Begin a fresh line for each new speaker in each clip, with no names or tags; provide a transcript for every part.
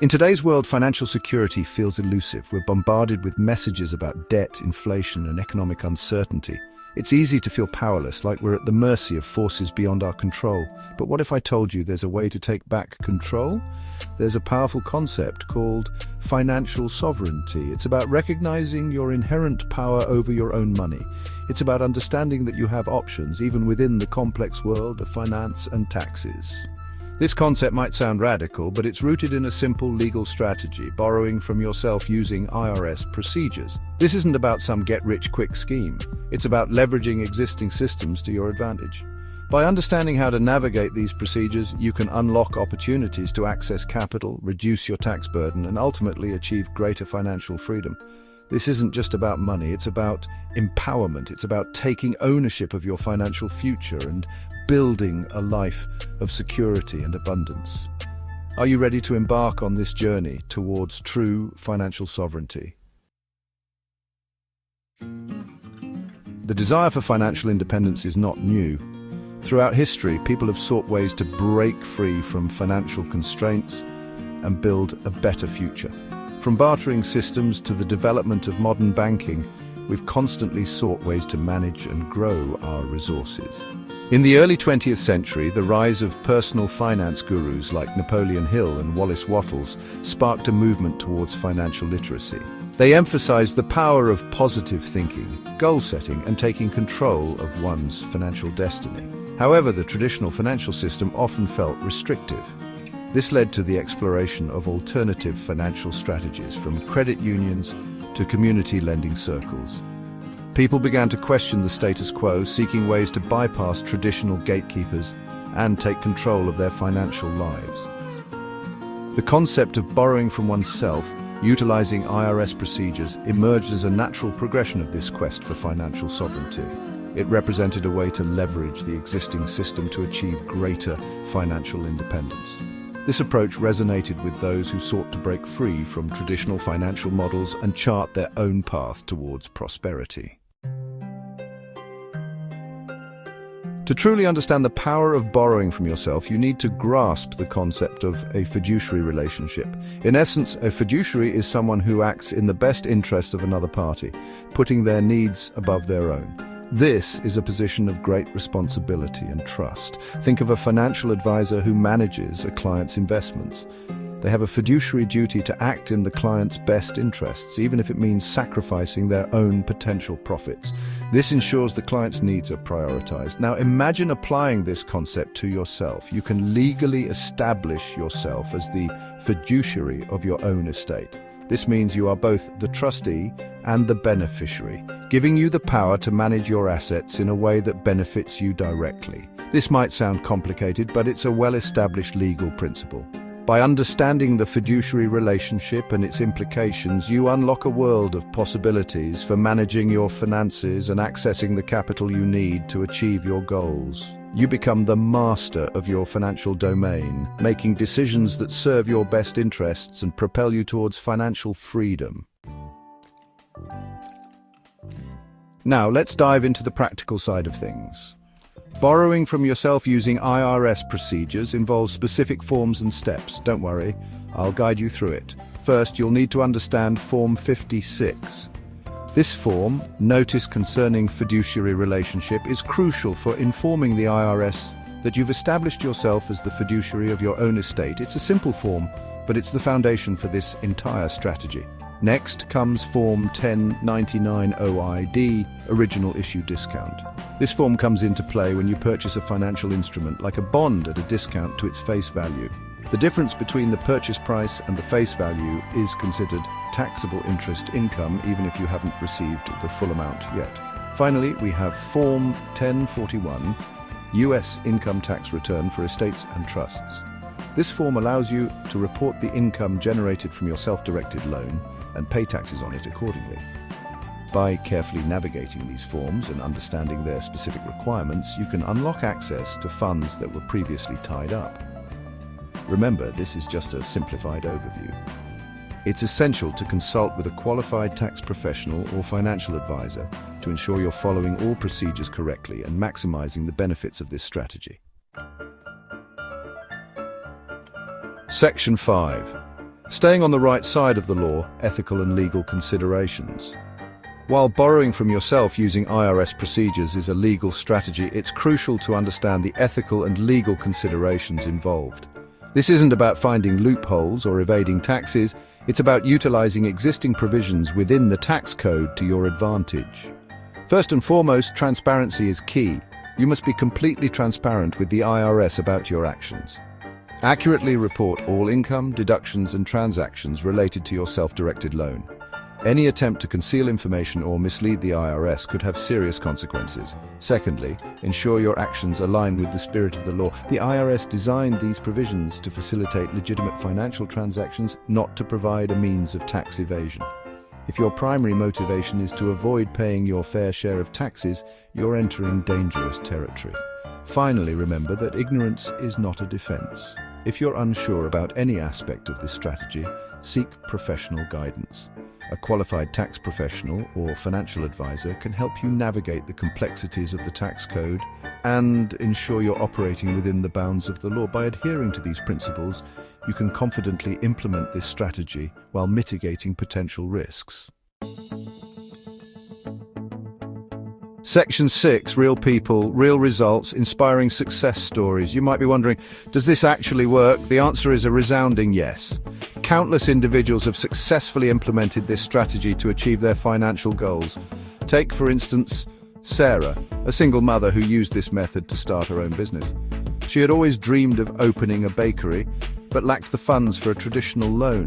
In today's world, financial security feels elusive. We're bombarded with messages about debt, inflation, and economic uncertainty. It's easy to feel powerless, like we're at the mercy of forces beyond our control. But what if I told you there's a way to take back control? There's a powerful concept called financial sovereignty. It's about recognizing your inherent power over your own money. It's about understanding that you have options, even within the complex world of finance and taxes. This concept might sound radical, but it's rooted in a simple legal strategy, borrowing from yourself using IRS procedures. This isn't about some get-rich-quick scheme. It's about leveraging existing systems to your advantage. By understanding how to navigate these procedures, you can unlock opportunities to access capital, reduce your tax burden, and ultimately achieve greater financial freedom. This isn't just about money, it's about empowerment. It's about taking ownership of your financial future and building a life of security and abundance. Are you ready to embark on this journey towards true financial sovereignty? The desire for financial independence is not new. Throughout history, people have sought ways to break free from financial constraints and build a better future. From bartering systems to the development of modern banking, we've constantly sought ways to manage and grow our resources. In the early 20th century, the rise of personal finance gurus like Napoleon Hill and Wallace Wattles sparked a movement towards financial literacy. They emphasized the power of positive thinking, goal setting, and taking control of one's financial destiny. However, the traditional financial system often felt restrictive. This led to the exploration of alternative financial strategies, from credit unions to community lending circles. People began to question the status quo, seeking ways to bypass traditional gatekeepers and take control of their financial lives. The concept of borrowing from oneself, utilizing IRS procedures, emerged as a natural progression of this quest for financial sovereignty. It represented a way to leverage the existing system to achieve greater financial independence. This approach resonated with those who sought to break free from traditional financial models and chart their own path towards prosperity. To truly understand the power of borrowing from yourself, you need to grasp the concept of a fiduciary relationship. In essence, a fiduciary is someone who acts in the best interests of another party, putting their needs above their own. This is a position of great responsibility and trust. Think of a financial advisor who manages a client's investments. They have a fiduciary duty to act in the client's best interests, even if it means sacrificing their own potential profits. This ensures the client's needs are prioritized. Now imagine applying this concept to yourself. You can legally establish yourself as the fiduciary of your own estate. This means you are both the trustee and the beneficiary, giving you the power to manage your assets in a way that benefits you directly. This might sound complicated, but it's a well-established legal principle. By understanding the fiduciary relationship and its implications, you unlock a world of possibilities for managing your finances and accessing the capital you need to achieve your goals. You become the master of your financial domain, making decisions that serve your best interests and propel you towards financial freedom. Now, let's dive into the practical side of things. Borrowing from yourself using IRS procedures involves specific forms and steps. Don't worry, I'll guide you through it. First, you'll need to understand Form 56. This form, Notice Concerning Fiduciary Relationship, is crucial for informing the IRS that you've established yourself as the fiduciary of your own estate. It's a simple form, but it's the foundation for this entire strategy. Next comes Form 1099 OID, Original Issue Discount. This form comes into play when you purchase a financial instrument, like a bond, at a discount to its face value. The difference between the purchase price and the face value is considered taxable interest income, even if you haven't received the full amount yet. Finally, we have Form 1041, U.S. Income Tax Return for Estates and Trusts. This form allows you to report the income generated from your self-directed loan and pay taxes on it accordingly. By carefully navigating these forms and understanding their specific requirements, you can unlock access to funds that were previously tied up. Remember, this is just a simplified overview. It's essential to consult with a qualified tax professional or financial advisor to ensure you're following all procedures correctly and maximizing the benefits of this strategy. Section 5. Staying on the right side of the law, ethical and legal considerations. While borrowing from yourself using IRS procedures is a legal strategy, it's crucial to understand the ethical and legal considerations involved. This isn't about finding loopholes or evading taxes, it's about utilizing existing provisions within the tax code to your advantage. First and foremost, transparency is key. You must be completely transparent with the IRS about your actions. Accurately report all income, deductions and transactions related to your self-directed loan. Any attempt to conceal information or mislead the IRS could have serious consequences. Secondly, ensure your actions align with the spirit of the law. The IRS designed these provisions to facilitate legitimate financial transactions, not to provide a means of tax evasion. If your primary motivation is to avoid paying your fair share of taxes, you're entering dangerous territory. Finally, remember that ignorance is not a defense. If you're unsure about any aspect of this strategy, seek professional guidance. A qualified tax professional or financial advisor can help you navigate the complexities of the tax code and ensure you're operating within the bounds of the law. By adhering to these principles, you can confidently implement this strategy while mitigating potential risks. Section 6, Real People, Real Results, Inspiring Success Stories. You might be wondering, does this actually work? The answer is a resounding yes. Countless individuals have successfully implemented this strategy to achieve their financial goals. Take, for instance, Sarah, a single mother who used this method to start her own business. She had always dreamed of opening a bakery, but lacked the funds for a traditional loan.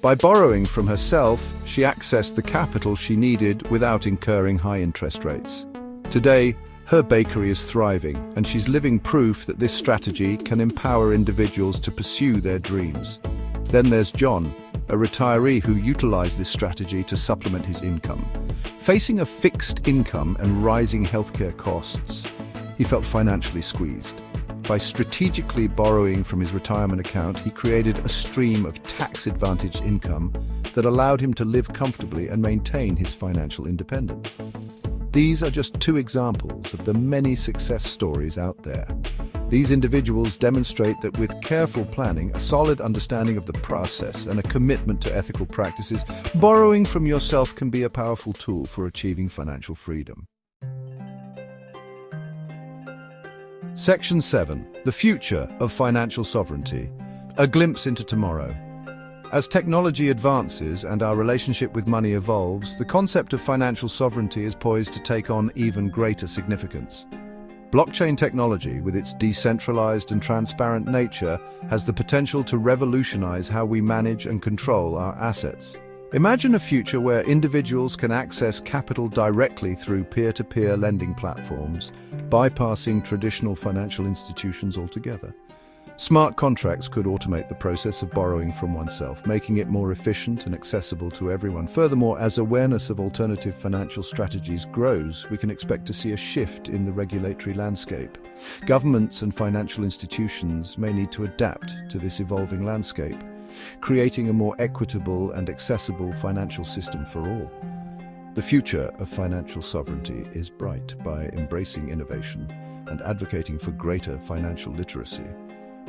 By borrowing from herself, she accessed the capital she needed without incurring high interest rates. Today, her bakery is thriving, and she's living proof that this strategy can empower individuals to pursue their dreams. Then there's John, a retiree who utilized this strategy to supplement his income. Facing a fixed income and rising healthcare costs, he felt financially squeezed. By strategically borrowing from his retirement account, he created a stream of tax-advantaged income that allowed him to live comfortably and maintain his financial independence. These are just two examples of the many success stories out there. These individuals demonstrate that with careful planning, a solid understanding of the process, and a commitment to ethical practices, borrowing from yourself can be a powerful tool for achieving financial freedom. Section 7. The Future of Financial Sovereignty. A glimpse into tomorrow. As technology advances and our relationship with money evolves, the concept of financial sovereignty is poised to take on even greater significance. Blockchain technology, with its decentralized and transparent nature, has the potential to revolutionize how we manage and control our assets. Imagine a future where individuals can access capital directly through peer-to-peer lending platforms, bypassing traditional financial institutions altogether. Smart contracts could automate the process of borrowing from oneself, making it more efficient and accessible to everyone. Furthermore, as awareness of alternative financial strategies grows, we can expect to see a shift in the regulatory landscape. Governments and financial institutions may need to adapt to this evolving landscape, creating a more equitable and accessible financial system for all. The future of financial sovereignty is bright. By embracing innovation and advocating for greater financial literacy,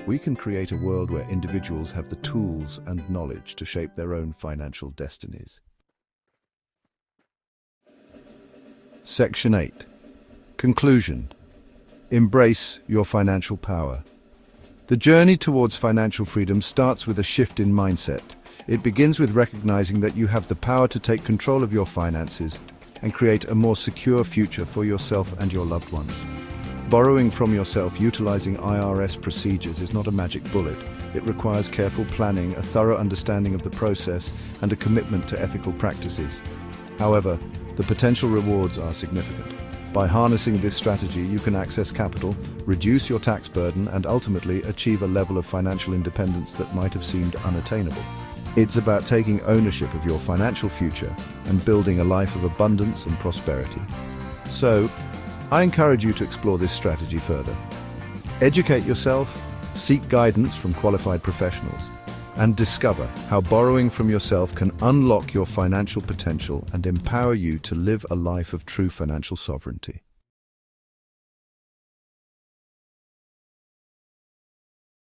we can create a world where individuals have the tools and knowledge to shape their own financial destinies. Section 8. Conclusion. Embrace your financial power. The journey towards financial freedom starts with a shift in mindset. It begins with recognizing that you have the power to take control of your finances and create a more secure future for yourself and your loved ones. Borrowing from yourself utilizing IRS procedures is not a magic bullet. It requires careful planning, a thorough understanding of the process, and a commitment to ethical practices. However, the potential rewards are significant. By harnessing this strategy, you can access capital, reduce your tax burden, and ultimately achieve a level of financial independence that might have seemed unattainable. It's about taking ownership of your financial future and building a life of abundance and prosperity. So, I encourage you to explore this strategy further. Educate yourself, seek guidance from qualified professionals, and discover how borrowing from yourself can unlock your financial potential and empower you to live a life of true financial sovereignty.